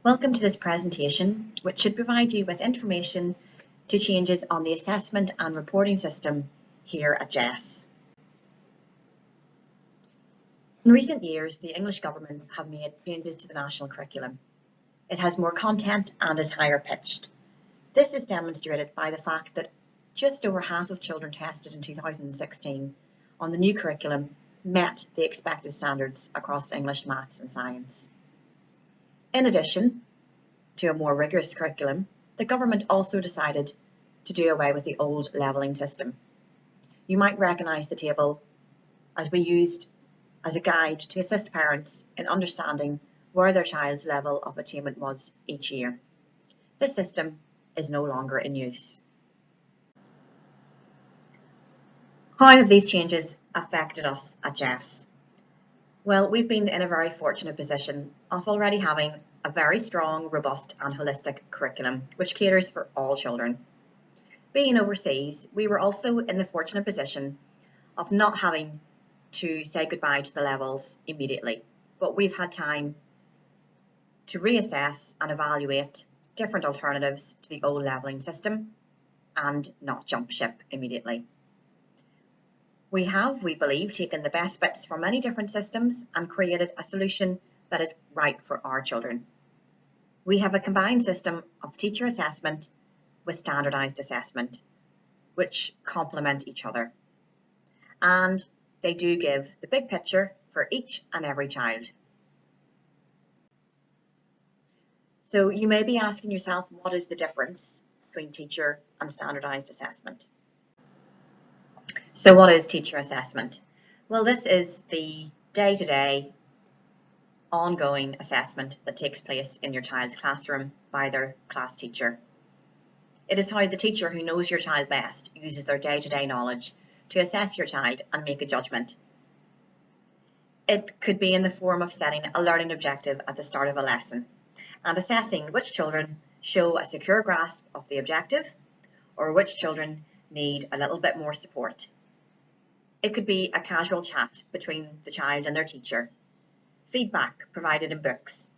Welcome to this presentation, which should provide you with information to changes on the assessment and reporting system here at JESS. In recent years, the English government have made changes to the national curriculum. It has more content and is higher pitched. This is demonstrated by the fact that just over half of children tested in 2016 on the new curriculum met the expected standards across English, maths and science. In addition to a more rigorous curriculum, the government also decided to do away with the old levelling system. You might recognise the table as we used as a guide to assist parents in understanding where their child's level of attainment was each year. This system is no longer in use. How have these changes affected us at JESS? Well, we've been in a very fortunate position of already having a very strong, robust and holistic curriculum which caters for all children. Being overseas, we were also in the fortunate position of not having to say goodbye to the levels immediately, but we've had time to reassess and evaluate different alternatives to the old levelling system and not jump ship immediately. We have, we believe, taken the best bits from many different systems and created a solution that is right for our children. We have a combined system of teacher assessment with standardised assessment, which complement each other. And they do give the big picture for each and every child. So you may be asking yourself, what is the difference between teacher and standardised assessment? So what is teacher assessment? Well, this is the day-to-day ongoing assessment that takes place in your child's classroom by their class teacher. It is how the teacher who knows your child best uses their day-to-day knowledge to assess your child and make a judgment. It could be in the form of setting a learning objective at the start of a lesson and assessing which children show a secure grasp of the objective or which children need a little bit more support. It could be a casual chat between the child and their teacher, feedback provided in books,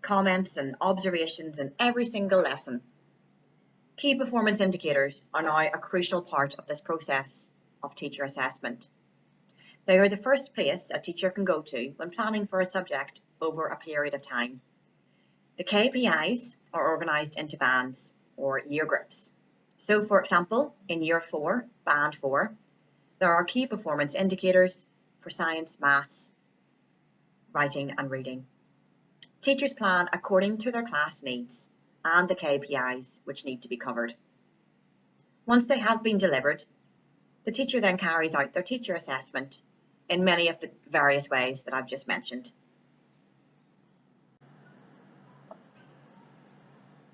comments and observations in every single lesson. Key performance indicators are now a crucial part of this process of teacher assessment. They are the first place a teacher can go to when planning for a subject over a period of time. The KPIs are organised into bands or year groups. So, for example, in Year 4, Band 4, there are key performance indicators for science, maths, writing and reading. Teachers plan according to their class needs and the KPIs which need to be covered. Once they have been delivered, the teacher then carries out their teacher assessment in many of the various ways that I've just mentioned.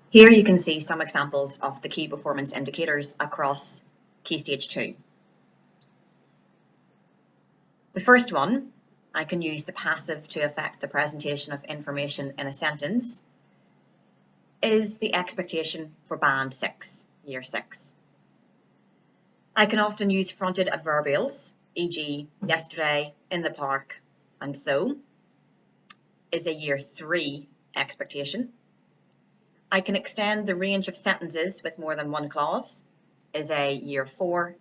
Here you can see some examples of the key performance indicators across Key Stage 2. The first one, I can use the passive to affect the presentation of information in a sentence, is the expectation for Band 6, Year 6. I can often use fronted adverbials, e.g. yesterday, in the park, and so, is a Year 3 expectation. I can extend the range of sentences with more than one clause, is a Year 4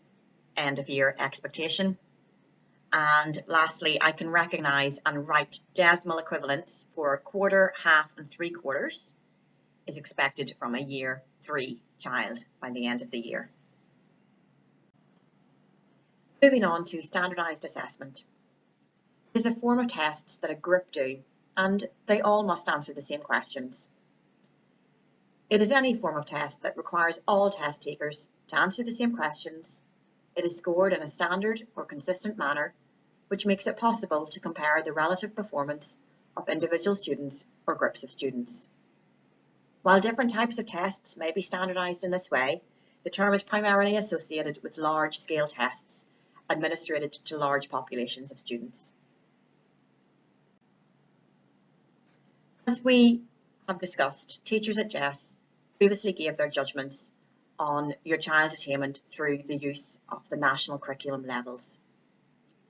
end of year expectation. And lastly, I can recognise and write decimal equivalents for a quarter, half and 3/4 is expected from a Year 3 child by the end of the year. Moving on to standardised assessment. It is a form of tests that a group do, and they all must answer the same questions. It is any form of test that requires all test takers to answer the same questions. It is scored in a standard or consistent manner, which makes it possible to compare the relative performance of individual students or groups of students. While different types of tests may be standardised in this way, the term is primarily associated with large-scale tests administered to large populations of students. As we have discussed, teachers at JESS previously gave their judgments on your child's attainment through the use of the national curriculum levels.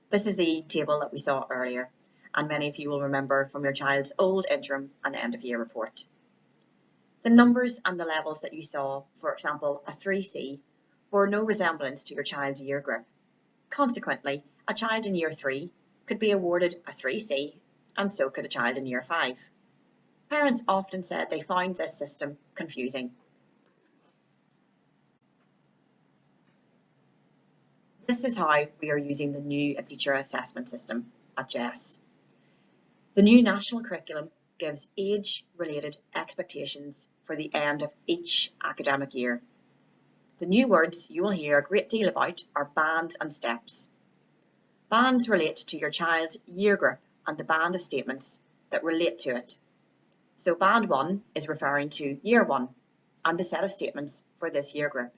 This is the table that we saw earlier, and many of you will remember from your child's old interim and end of year report. The numbers and the levels that you saw, for example, a 3C, bore no resemblance to your child's year group. Consequently, a child in year 3 could be awarded a 3C, and so could a child in year 5. Parents often said they found this system confusing. This is how we are using the new teacher assessment system at JESS. The new national curriculum gives age-related expectations for the end of each academic year. The new words you will hear a great deal about are bands and steps. Bands relate to your child's year group and the band of statements that relate to it. So band 1 is referring to year 1 and the set of statements for this year group.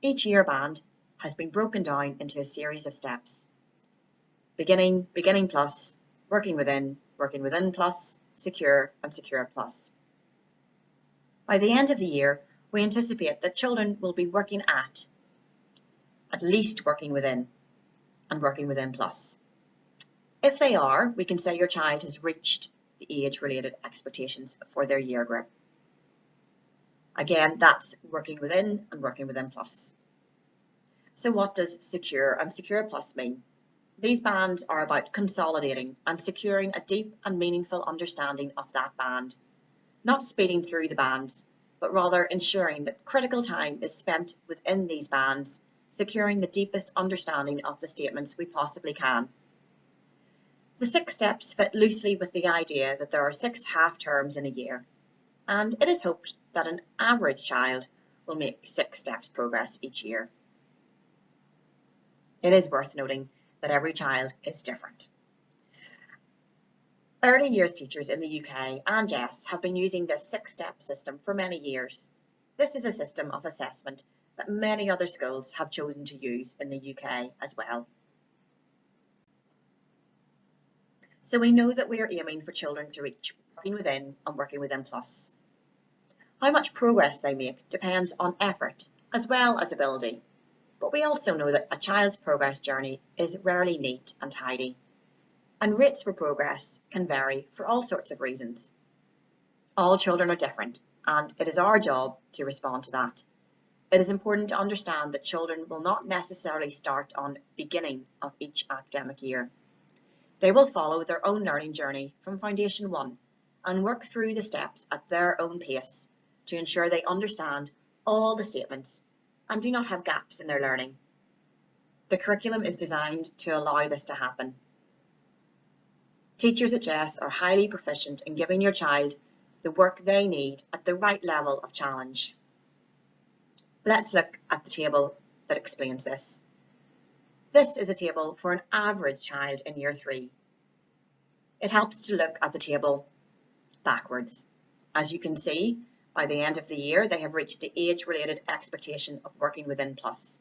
Each year band has been broken down into a series of steps. Beginning plus, working within plus, secure and secure plus. By the end of the year, we anticipate that children will be working at least working within, and working within plus. If they are, we can say your child has reached the age-related expectations for their year group. Again, that's working within and working within plus. So what does secure and secure plus mean? These bands are about consolidating and securing a deep and meaningful understanding of that band, not speeding through the bands, but rather ensuring that critical time is spent within these bands, securing the deepest understanding of the statements we possibly can. The 6 steps fit loosely with the idea that there are 6 half terms in a year, and it is hoped that an average child will make 6 steps progress each year. It is worth noting that every child is different. Early years teachers in the UK and JESS have been using this 6-step system for many years. This is a system of assessment that many other schools have chosen to use in the UK as well. So we know that we are aiming for children to reach working within and working within plus. How much progress they make depends on effort as well as ability. But we also know that a child's progress journey is rarely neat and tidy, and rates for progress can vary for all sorts of reasons. All children are different, and it is our job to respond to that. It is important to understand that children will not necessarily start on the beginning of each academic year. They will follow their own learning journey from Foundation 1 and work through the steps at their own pace to ensure they understand all the statements and do not have gaps in their learning. The curriculum is designed to allow this to happen. Teachers at JESS are highly proficient in giving your child the work they need at the right level of challenge. Let's look at the table that explains this. This is a table for an average child in year 3. It helps to look at the table backwards. As you can see, by the end of the year, they have reached the age-related expectation of working within plus.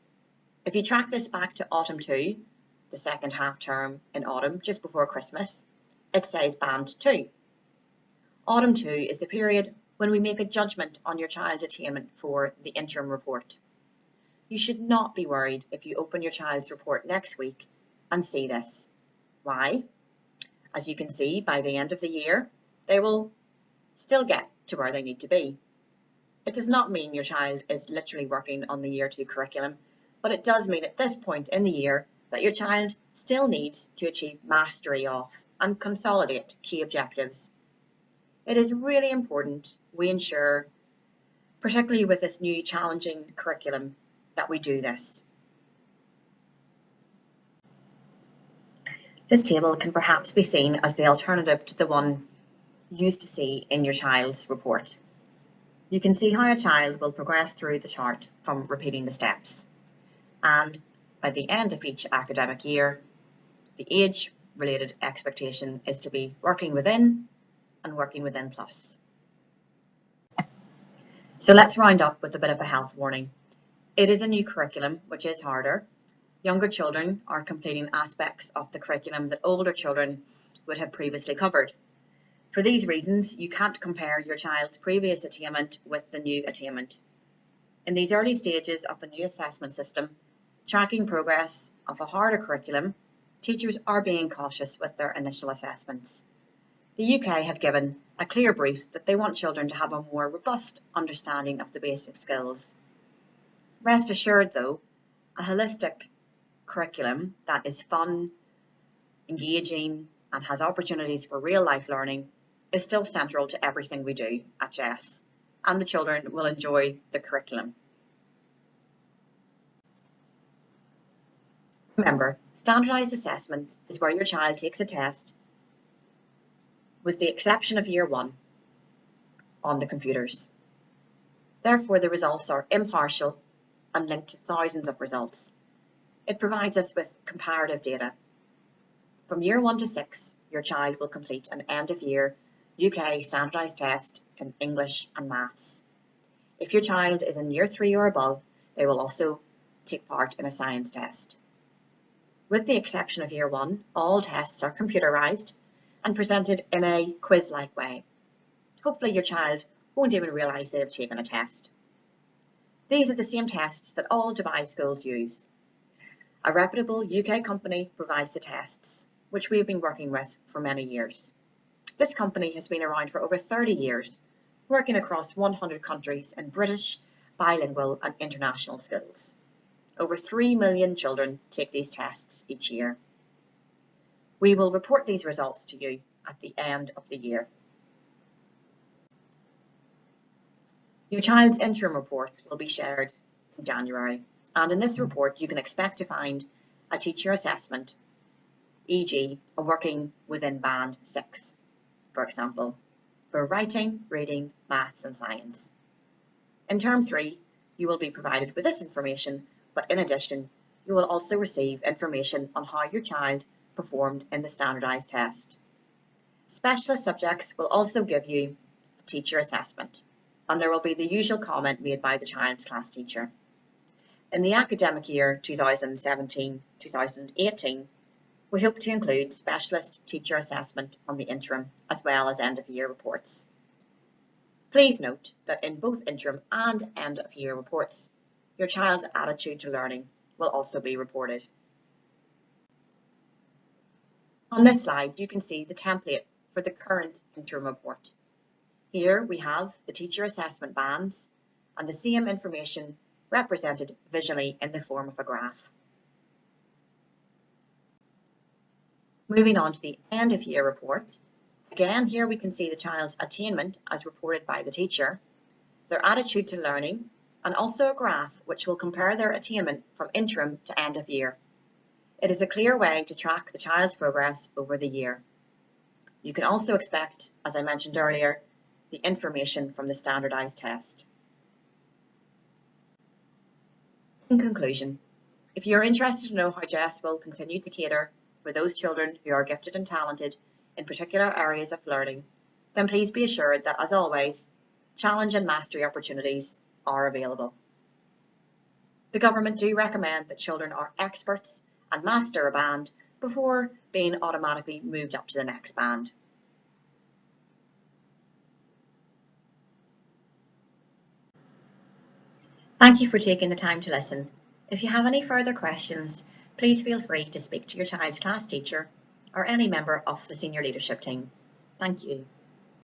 If you track this back to autumn 2, the second half term in autumn, just before Christmas, it says band 2. Autumn 2 is the period when we make a judgment on your child's attainment for the interim report. You should not be worried if you open your child's report next week and see this. Why? As you can see, by the end of the year, they will still get to where they need to be. It does not mean your child is literally working on the year 2 curriculum, but it does mean at this point in the year that your child still needs to achieve mastery of and consolidate key objectives. It is really important we ensure, particularly with this new challenging curriculum, that we do this. This table can perhaps be seen as the alternative to the one you used to see in your child's report. You can see how a child will progress through the chart from repeating the steps. And by the end of each academic year, the age-related expectation is to be working within and working within plus. So let's round up with a bit of a health warning. It is a new curriculum, which is harder. Younger children are completing aspects of the curriculum that older children would have previously covered. For these reasons, you can't compare your child's previous attainment with the new attainment. In these early stages of the new assessment system, tracking progress of a harder curriculum, teachers are being cautious with their initial assessments. the UK have given a clear brief that they want children to have a more robust understanding of the basic skills. Rest assured though, a holistic curriculum that is fun, engaging and has opportunities for real life learning is still central to everything we do at JESS, and the children will enjoy the curriculum. Remember, standardised assessment is where your child takes a test, with the exception of Year 1, on the computers. Therefore, the results are impartial and linked to thousands of results. It provides us with comparative data. From Year 1 to 6, your child will complete an end-of-year UK standardised test in English and Maths. If your child is in Year 3 or above, they will also take part in a science test. With the exception of Year 1, all tests are computerised and presented in a quiz-like way. Hopefully your child won't even realise they have taken a test. These are the same tests that all Dubai schools use. A reputable UK company provides the tests, which we have been working with for many years. This company has been around for over 30 years, working across 100 countries in British, bilingual and international schools. Over 3 million children take these tests each year. We will report these results to you at the end of the year. Your child's interim report will be shared in January, and in this report you can expect to find a teacher assessment, e.g. a working within band 6, for example, for writing, reading, maths and science. In term 3, you will be provided with this information, but in addition, you will also receive information on how your child performed in the standardised test. Specialist subjects will also give you the teacher assessment, and there will be the usual comment made by the child's class teacher. In the academic year 2017-2018, we hope to include specialist teacher assessment on the interim as well as end-of-year reports. Please note that in both interim and end-of-year reports, your child's attitude to learning will also be reported. On this slide, you can see the template for the current interim report. Here we have the teacher assessment bands and the same information represented visually in the form of a graph. Moving on to the end of year report. Again, here we can see the child's attainment as reported by the teacher, their attitude to learning, and also a graph which will compare their attainment from interim to end of year. It is a clear way to track the child's progress over the year. You can also expect, as I mentioned earlier, the information from the standardised test. In conclusion, if you're interested to know how JESS will continue to cater for those children who are gifted and talented in particular areas of learning, then please be assured that, as always, challenge and mastery opportunities are available. The government do recommend that children are experts and master a band before being automatically moved up to the next band. Thank you for taking the time to listen. If you have any further questions, please feel free to speak to your child's class teacher or any member of the senior leadership team. Thank you.